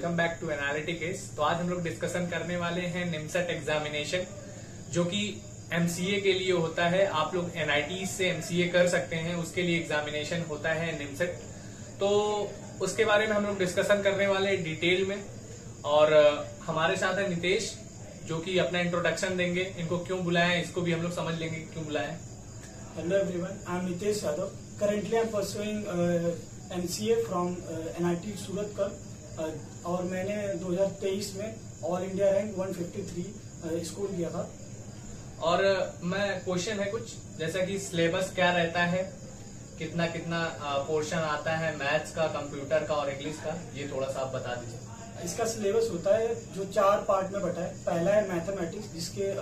Welcome back to analytics. तो आज हम लोग डिस्कशन करने वाले हैं निमसेट एग्जामिनेशन, जो कि एमसीए के लिए होता है। आप लोग एनआईटी से एमसीए कर सकते हैं, उसके लिए एग्जामिनेशन होता है निमसेट। तो उसके बारे में हम लोग डिस्कशन करने वाले हैं डिटेल में। और हमारे साथ है नितेश, जो कि अपना इंट्रोडक्शन देंगे। इनको क्यों बुलाया है इसको भी हम लोग समझ लेंगे क्यों बुलाया है। Hello everyone, I am Nitesh Yadav. Currently I am pursuing MCA from NIT सूरत और मैंने 2023 में ऑल इंडिया रैंक 153 स्कोर किया था। और मैं क्वेश्चन है कुछ, जैसा कि सिलेबस क्या रहता है, कितना कितना पोर्शन आता है मैथ्स का, कंप्यूटर का और इंग्लिश का, ये थोड़ा सा आप बता दीजिए। इसका सिलेबस होता है जो 4 पार्ट में बटा है। पहला है मैथमेटिक्स, जिसके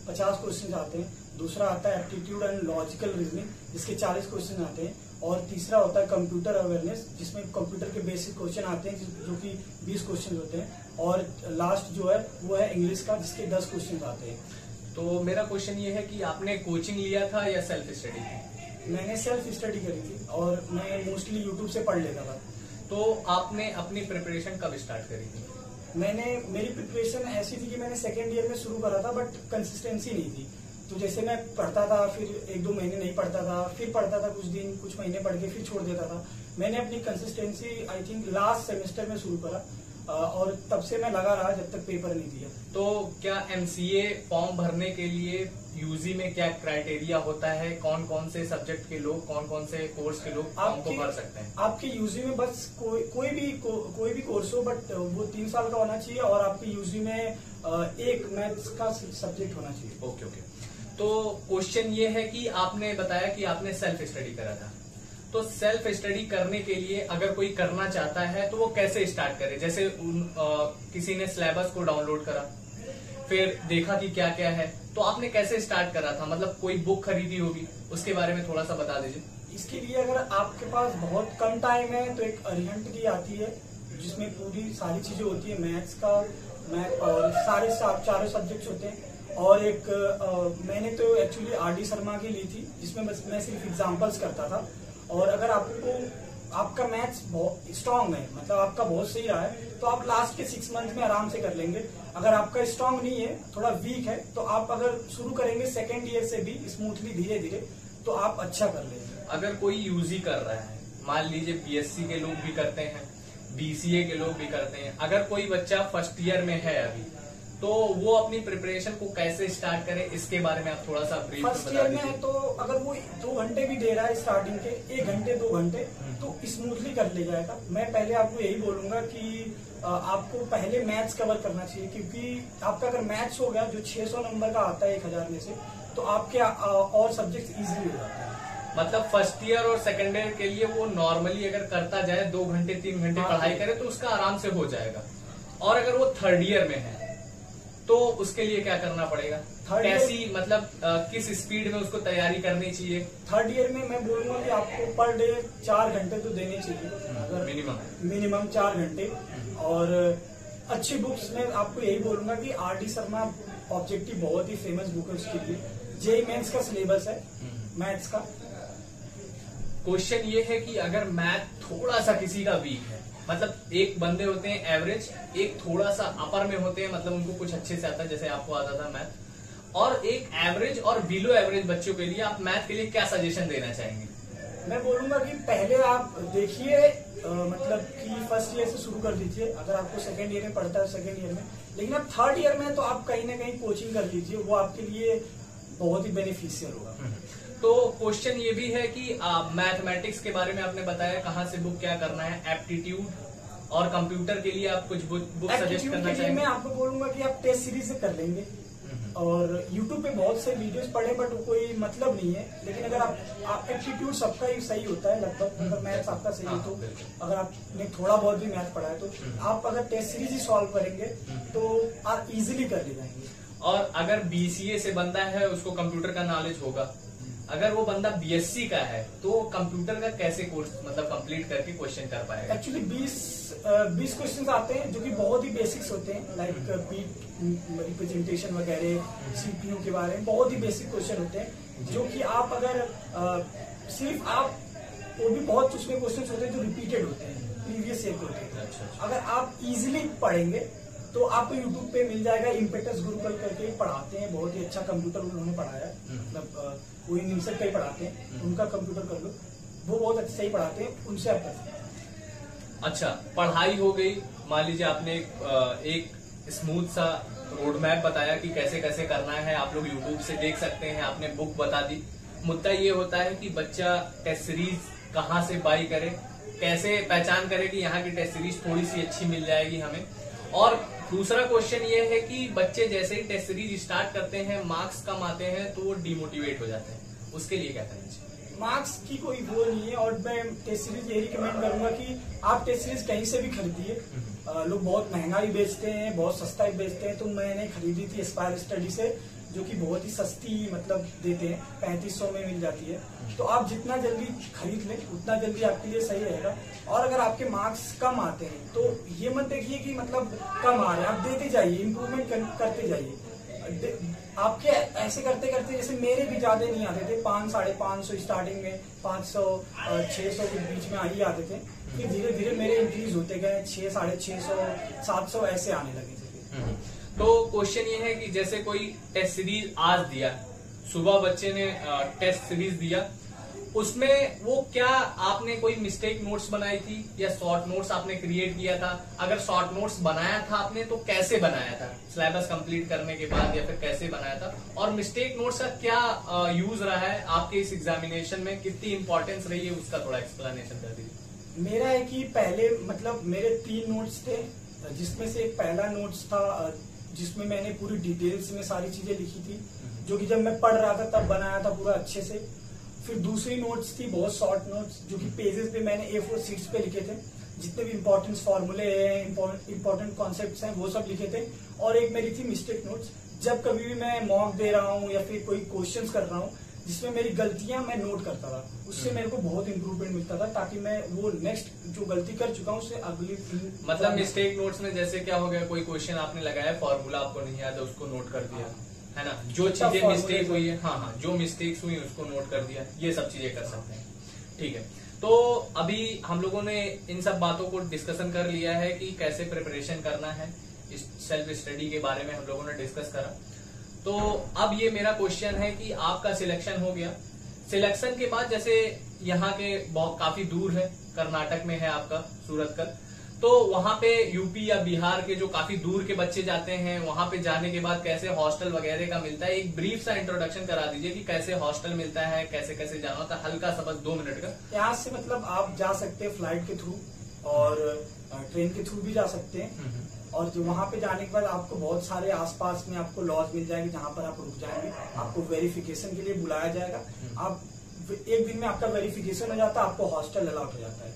50 क्वेश्चन आते हैं। दूसरा आता है एप्टीट्यूड एंड लॉजिकल रीजनिंग, जिसके 40 क्वेश्चन आते हैं। और तीसरा होता है कंप्यूटर अवेयरनेस, जिसमें कंप्यूटर के बेसिक क्वेश्चन आते हैं, जो कि 20 क्वेश्चन होते हैं। और लास्ट जो है वो है इंग्लिश का, जिसके 10 क्वेश्चन आते हैं। तो मेरा क्वेश्चन ये है कि आपने कोचिंग लिया था या सेल्फ स्टडी की? मैंने सेल्फ स्टडी करी थी और मैं मोस्टली यूट्यूब से पढ़ लेता था। तो आपने अपनी प्रिपरेशन कब स्टार्ट करी थी? मेरी प्रिपरेशन ऐसी थी कि मैंने सेकेंड ईयर में शुरू करा था, बट कंसिस्टेंसी नहीं थी। तो जैसे मैं पढ़ता था, फिर 1-2 महीने नहीं पढ़ता था, फिर पढ़ता था कुछ दिन, कुछ महीने पढ़ के फिर छोड़ देता था। मैंने अपनी consistency I think last semester में शुरू करा और तब से मैं लगा रहा जब तक पेपर नहीं दिया। तो क्या एमसीए फॉर्म भरने के लिए यूजी में क्या क्राइटेरिया होता है? कौन कौन से सब्जेक्ट के लोग, कौन कौन से कोर्स के लोग फॉर्म को भर सकते हैं? आपके यूजी में बस कोई भी कोर्स हो, बट वो 3 साल का होना चाहिए और आपके यूजी में एक मैथ्स का सब्जेक्ट होना चाहिए। ओके। तो क्वेश्चन ये है कि आपने बताया कि आपने सेल्फ स्टडी करा था। तो सेल्फ स्टडी करने के लिए अगर कोई करना चाहता है तो वो कैसे स्टार्ट करे? जैसे किसी ने सिलेबस को डाउनलोड करा, फिर देखा कि क्या क्या है, तो आपने कैसे स्टार्ट करा था? मतलब कोई बुक खरीदी होगी, उसके बारे में थोड़ा सा बता दीजिए। इसके लिए अगर आपके पास बहुत कम टाइम है तो एक अरिहंट की आती है, जिसमें पूरी सारी चीजें होती है, मैथ्स और सारे चारों सब्जेक्ट्स होते हैं। और एक मैंने तो एक्चुअली आरडी शर्मा की ली थी, जिसमें बस मैं सिर्फ एग्जांपल्स करता था। और अगर आपका मैथ्स बहुत स्ट्रांग है, मतलब आपका बहुत सही रहा है, तो आप लास्ट के 6 मंथ में आराम से कर लेंगे। अगर आपका स्ट्रांग नहीं है, थोड़ा वीक है, तो आप अगर शुरू करेंगे सेकेंड ईयर से भी स्मूथली धीरे धीरे, तो आप अच्छा कर लेंगे। अगर कोई यूजी कर रहा है, मान लीजिए बीएससी के लोग भी करते हैं, बीसीए के लोग भी करते हैं, अगर कोई बच्चा फर्स्ट ईयर में है अभी, तो वो अपनी प्रिपरेशन को कैसे स्टार्ट करे, इसके बारे में आप थोड़ा सा ब्रीफ फर्स्ट ईयर में है तो अगर वो 2 घंटे भी दे रहा है स्टार्टिंग के, 1 घंटे 2 घंटे, तो स्मूथली कर ले जाएगा। मैं पहले आपको यही बोलूंगा कि आपको पहले मैथ्स कवर करना चाहिए, क्योंकि आपका अगर मैथ्स हो गया जो 600 नंबर का आता है 1000 में से, तो आपके और सब्जेक्ट इजिली हो जाते हैं। मतलब फर्स्ट ईयर और सेकेंड ईयर के लिए वो नॉर्मली अगर करता जाए 2 घंटे 3 घंटे पढ़ाई करे तो उसका आराम से हो जाएगा। और अगर वो थर्ड ईयर में है तो उसके लिए क्या करना पड़ेगा? कैसी मतलब किस स्पीड में उसको तैयारी करनी चाहिए? थर्ड ईयर में मैं बोलूंगा कि आपको पर डे 4 घंटे तो देने चाहिए, अगर मिनिमम 4 घंटे। और अच्छी बुक्स में आपको यही बोलूंगा कि आरडी शर्मा ऑब्जेक्टिव बहुत ही फेमस बुक है उसके लिए। जेईई मेंस का सिलेबस है मैथ्स का। क्वेश्चन ये है कि अगर मैथ थोड़ा सा किसी का वीक है, मतलब एक बंदे होते हैं एवरेज, एक थोड़ा सा अपर में होते हैं, मतलब उनको कुछ अच्छे से आता है, जैसे आपको आता था मैथ, और एक एवरेज और बिलो एवरेज बच्चों के लिए आप मैथ के लिए क्या सजेशन देना चाहेंगे? मैं बोलूंगा कि पहले आप देखिए, मतलब कि फर्स्ट ईयर से शुरू कर दीजिए। अगर आपको सेकेंड ईयर में पढ़ता है सेकेंड ईयर में, लेकिन अब थर्ड ईयर में तो आप कहीं ना कहीं कोचिंग कर लीजिए, वो आपके लिए बहुत ही बेनिफिशियल होगा। तो क्वेश्चन ये भी है कि मैथमेटिक्स के बारे में आपने बताया, कहाँ से बुक क्या करना है, एप्टीट्यूड और कंप्यूटर के लिए आप कुछ बुक सजेस्ट करना चाहेंगे? मैं आपको बोलूंगा कि आप टेस्ट सीरीज से कर लेंगे। और YouTube पे बहुत से वीडियोस पढ़े, बट कोई मतलब नहीं है। लेकिन अगर आप एप्टीट्यूड सबका ही सही होता है लगभग, अगर मैथ्स आपका सही है तो, अगर आपने थोड़ा बहुत भी मैथ पढ़ा है तो आप अगर टेस्ट सीरीज ही सॉल्व करेंगे तो आप इजिली कर ले जाएंगे। और अगर बीसीए से बंदा है, उसको कंप्यूटर का नॉलेज होगा, अगर वो बंदा बीएससी का है तो कंप्यूटर का कैसे कोर्स मतलब कंप्लीट करके क्वेश्चन कर पाएगा? एक्चुअली 20 क्वेश्चंस आते हैं जो कि बहुत ही बेसिक्स होते हैं, लाइक बीट रिप्रेजेंटेशन वगैरह, सीपीयू के बारे में बहुत ही बेसिक क्वेश्चन होते हैं, जो कि आप अगर सिर्फ आप वो भी बहुत उसमें क्वेश्चन होते हैं जो रिपीटेड होते हैं, प्रीवियस ईयर के होते हैं। अच्छा। अगर आप इजीली पढ़ेंगे तो आपको यूट्यूब पे मिल जाएगा, इम्पेटस गुरुकुल करके पढ़ाते हैं, बहुत ही अच्छा कंप्यूटर उन्होंने पढ़ाया है, मतलब वो निमसट का ही पढ़ाते हैं, उनका कंप्यूटर कर लो, वो बहुत अच्छा ही पढ़ाते हैं, उनसे आप कर सकते हैं। अच्छा, पढ़ाई हो गई, मान लीजिए आपने एक स्मूथ सा रोड मैप बताया कि कैसे कैसे करना है, आप लोग यूट्यूब से देख सकते हैं, आपने बुक बता दी। मुद्दा ये होता है कि बच्चा टेस्ट सीरीज कहाँ से बाई करे, कैसे पहचान करे कि यहाँ की टेस्ट सीरीज थोड़ी सी अच्छी मिल जाएगी हमें। और दूसरा क्वेश्चन ये है कि बच्चे जैसे ही टेस्ट सीरीज स्टार्ट करते हैं, मार्क्स कम आते हैं तो वो डिमोटिवेट हो जाते हैं, उसके लिए क्या करना चाहिए? मार्क्स की कोई वो नहीं है, और मैं टेस्ट सीरीज यही रिकमेंड करूंगा कि आप टेस्ट सीरीज कहीं से भी खरीदिए। लोग बहुत महंगा ही बेचते हैं, बहुत सस्ता ही बेचते हैं, तो मैंने खरीदी थी एस्पायर स्टडी से, जो कि बहुत ही सस्ती मतलब देते हैं, 3500 में मिल जाती है। तो आप जितना जल्दी खरीद लें उतना जल्दी आपके लिए सही रहेगा। और अगर आपके मार्क्स कम आते हैं तो ये मत देखिए कि मतलब कम आ रहे हैं, आप देते जाइए, इम्प्रूवमेंट करते जाइए। आपके ऐसे करते करते, जैसे मेरे भी ज्यादा नहीं आते थे, 500-550 स्टार्टिंग में, 500 600 के बीच में ही आते थे, फिर धीरे धीरे मेरे इंक्रीज होते गए, 600-650 700 ऐसे आने लगे थे। तो क्वेश्चन ये है कि जैसे कोई टेस्ट सीरीज आज दिया, सुबह बच्चे ने टेस्ट सीरीज दिया, उसमें वो क्या आपने कोई मिस्टेक नोट्स बनाई थी या शॉर्ट नोट्स आपने क्रिएट किया था? अगर शॉर्ट नोट्स बनाया था आपने तो कैसे बनाया था, सिलेबस कंप्लीट करने के बाद या फिर कैसे बनाया था? और मिस्टेक नोट्स का क्या यूज रहा है आपके इस एग्जामिनेशन में, कितनी इंपॉर्टेंस रही है, उसका थोड़ा एक्सप्लेनेशन कर दीजिए। मेरा है कि पहले मतलब मेरे 3 नोट्स थे, जिसमें से एक पहला नोट्स था जिसमें मैंने पूरी डिटेल्स में सारी चीजें लिखी थी, जो कि जब मैं पढ़ रहा था तब बनाया था पूरा अच्छे से। फिर दूसरी नोट्स थी बहुत शॉर्ट नोट्स, जो कि पेजेस पे मैंने A4 शीट्स पे लिखे थे, जितने भी इंपॉर्टेंट फॉर्मूले हैं, इंपॉर्टेंट कॉन्सेप्ट्स हैं, वो सब लिखे थे। और एक मेरी थी मिस्टेक नोट्स, जब कभी भी मैं मॉक दे रहा हूँ या फिर कोई क्वेश्चंस कर रहा हूँ जिसमें मेरी गलतियां मैं नोट करता था, उससे मेरे को बहुत इंप्रूवमेंट मिलता था, ताकि मैं वो नेक्स्ट जो गलती कर चुका हूँ उससे अगली मतलब मिस्टेक नोट्स में जैसे क्या हो गया, कोई क्वेश्चन आपने लगाया, फॉर्मूला आपको नहीं याद है, उसको नोट कर दिया, है ना, जो चीजें मिस्टेक हुई है, हाँ, जो मिस्टेक्स हुई उसको नोट कर दिया, ये सब चीजें कर सकते हैं। ठीक है, तो अभी हम लोगों ने इन सब बातों को डिस्कशन कर लिया है कि कैसे प्रिपरेशन करना है, इस सेल्फ स्टडी के बारे में हम लोगों ने डिस्कस करा। तो अब ये मेरा क्वेश्चन है कि आपका सिलेक्शन हो गया, सिलेक्शन के बाद जैसे यहाँ के बहुत काफी दूर है, कर्नाटक में है आपका सूरतकल, तो वहां पे यूपी या बिहार के जो काफी दूर के बच्चे जाते हैं, वहां पे जाने के बाद कैसे हॉस्टल वगैरह का मिलता है, एक ब्रीफ सा इंट्रोडक्शन करा दीजिए कि कैसे हॉस्टल मिलता है, कैसे कैसे जाना होता है, हल्का सा बस 2 मिनट का। यहाँ से मतलब आप जा सकते हैं फ्लाइट के थ्रू और ट्रेन के थ्रू भी जा सकते हैं, और जो वहां पे जाने के बाद आपको बहुत सारे आसपास में आपको लॉज मिल जाएगी जहां पर आप रुक जाएंगे, आपको वेरिफिकेशन के लिए बुलाया जाएगा, आप एक दिन में आपका वेरिफिकेशन हो जाता है, आपको हॉस्टल अलॉट हो जाता है।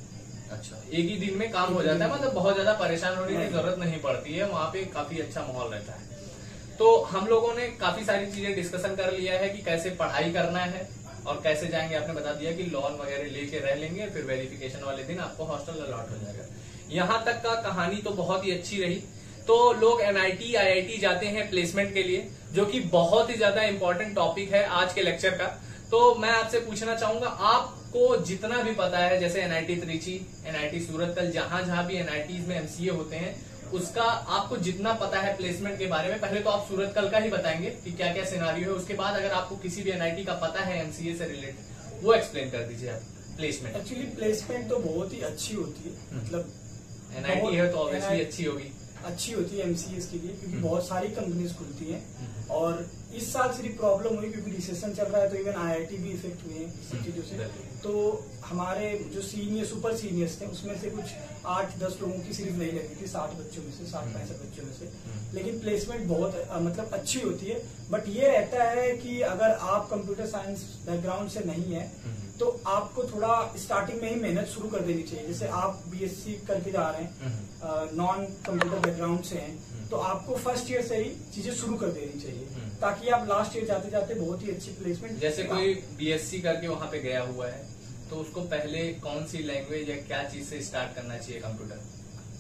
अच्छा, एक ही दिन में काम हो जाता है, मतलब बहुत ज्यादा परेशान होने की जरूरत नहीं पड़ती है, वहाँ पे काफी अच्छा माहौल रहता है। तो हम लोगों ने काफी सारी चीजें डिस्कशन कर लिया है कि कैसे पढ़ाई करना है और कैसे जाएंगे। आपने बता दिया कि लोन वगैरह लेके रह लेंगे, फिर वेरिफिकेशन वाले दिन आपको हॉस्टल अलॉट हो जाएगा। यहाँ तक का कहानी तो बहुत ही अच्छी रही। तो लोग NIT IIT जाते हैं प्लेसमेंट के लिए, जो कि बहुत ही ज्यादा इंपॉर्टेंट टॉपिक है आज के लेक्चर का। तो मैं आपसे पूछना चाहूंगा, आपको जितना भी पता है, जैसे NIT त्रिची, NIT सूरतकल, जहां भी NITs में MCA होते हैं, उसका आपको जितना पता है प्लेसमेंट के बारे में, पहले तो आप सूरतकल का ही बताएंगे कि क्या क्या सिनारियो है, उसके बाद अगर आपको किसी भी NIT का पता है MCA से रिलेटेड, वो एक्सप्लेन कर दीजिए आप। प्लेसमेंट एक्चुअली प्लेसमेंट तो बहुत ही अच्छी होती है, मतलब NIT है तो ऑब्वियसली अच्छी होती है MCAs के लिए, क्योंकि बहुत सारी कंपनीज खुलती हैं। और इस साल सिर्फ प्रॉब्लम हुई क्योंकि रिसेशन चल रहा है, तो इवन IIT भी इफेक्ट हुए हैं इस चीजों से। तो हमारे जो सुपर सीनियर्स थे, उसमें से कुछ 8-10 लोगों की सिर्फ नहीं लगी थी, 60 बच्चों में से, 60-65 बच्चों में से। लेकिन प्लेसमेंट बहुत मतलब अच्छी होती है। बट ये रहता है कि अगर आप कंप्यूटर साइंस बैकग्राउंड से नहीं है तो आपको थोड़ा स्टार्टिंग में ही मेहनत शुरू कर देनी चाहिए। जैसे आप BSc करके जा रहे हैं, नॉन कंप्यूटर बैकग्राउंड से हैं, तो आपको फर्स्ट ईयर से ही चीजें शुरू कर देनी चाहिए, ताकि आप लास्ट ईयर जाते जाते बहुत ही अच्छी प्लेसमेंट। जैसे कोई BSc करके वहां पे गया हुआ है, तो उसको पहले कौन सी लैंग्वेज या क्या चीज से स्टार्ट करना चाहिए कंप्यूटर?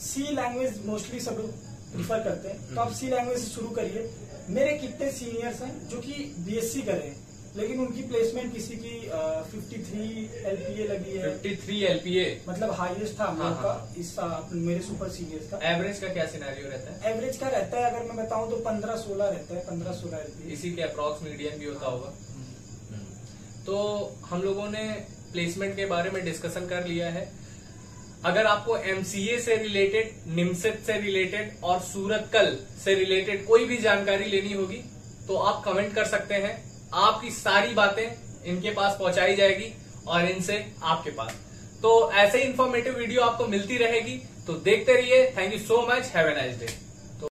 C लैंग्वेज मोस्टली सब लोग प्रीफर करते हैं, तो आप C लैंग्वेज से शुरू करिए। मेरे कितने सीनियर्स हैं जो कि BSc कर रहे हैं, लेकिन उनकी प्लेसमेंट किसी की 53 LPA लगी है। 53 LPA मतलब हाईएस्ट था हम लोग का इस मेरे सुपर सीनियर्स का। एवरेज का क्या सिनेरियो रहता है? एवरेज का रहता है, अगर मैं बताऊं तो 15-16 रहता है, 15-16 LPA। इसी के अप्रॉक्स मीडियन भी होता होगा। तो हम लोगों ने प्लेसमेंट के बारे में डिस्कशन कर लिया है। अगर आपको MCA से रिलेटेड, निमसेट से रिलेटेड और सूरतकल से रिलेटेड कोई भी जानकारी लेनी होगी तो आप कमेंट कर सकते हैं। आपकी सारी बातें इनके पास पहुंचाई जाएगी और इनसे आपके पास। तो ऐसे ही इंफॉर्मेटिव वीडियो आपको मिलती रहेगी, तो देखते रहिए। Thank you so much, have a nice day.